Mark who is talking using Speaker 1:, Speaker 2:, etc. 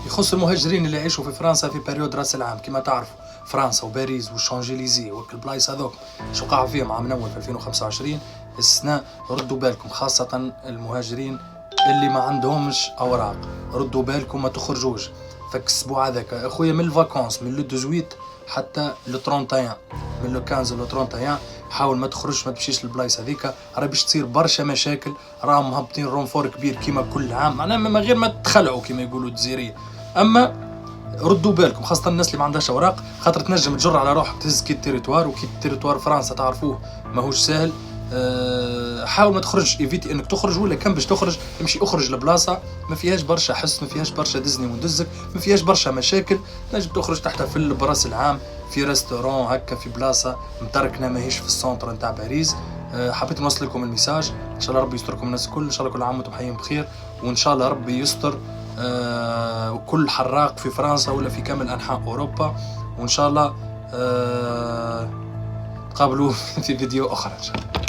Speaker 1: يخص المهاجرين اللي يعيشوا في فرنسا في بريود راس العام. كما تعرفوا فرنسا وباريس والشانجيليزي والبلايص هذوك شو قاعوا فيهم عام اول في 2025 السنة. ردوا بالكم خاصة المهاجرين اللي ما عندهمش اوراق، ردوا بالكم ما تخرجوش فك الاسبوع هذاك اخويا من الفاكونس من لو 18 حتى لو 31 من لو 15 لو 31. حاول ما تخرجش ما تمشيش للبلايص هذيك، راه باش تصير برشا مشاكل. راهم مهبطين رونفور كبير كيما كل عام، معناها من غير ما تخلعوا كيما يقولوا الجزائريين. اما ردوا بالكم خاصه الناس اللي ما عندهاش اوراق، خاطر تنجم تجر على روحك تهز كي التيريتوار، وكي التيريتوار فرنسا تعرفوه ماهوش سهل. حاول ما تخرج، ايفيتي انك تخرج، ولا كان باش تخرج امشي اخرج لبلاصه ما فيهاش برشا حس، ما فيهاش برشا دزني وندزك، ما فيهاش برشا مشاكل. نجم تخرج تحتفل براس العام في ريستورون هكا في بلاصه متركنا ماهيش في السونتر نتاع باريس. حبيت نوصل لكم الميساج، ان شاء الله ربي يستركم الناس الكل، ان شاء الله كل عام وانتم حيين بخير، وان شاء الله ربي يستر وكل حراق في فرنسا ولا في كامل انحاء اوروبا. وان شاء الله تقابلوا في فيديو اخرى ان شاء الله.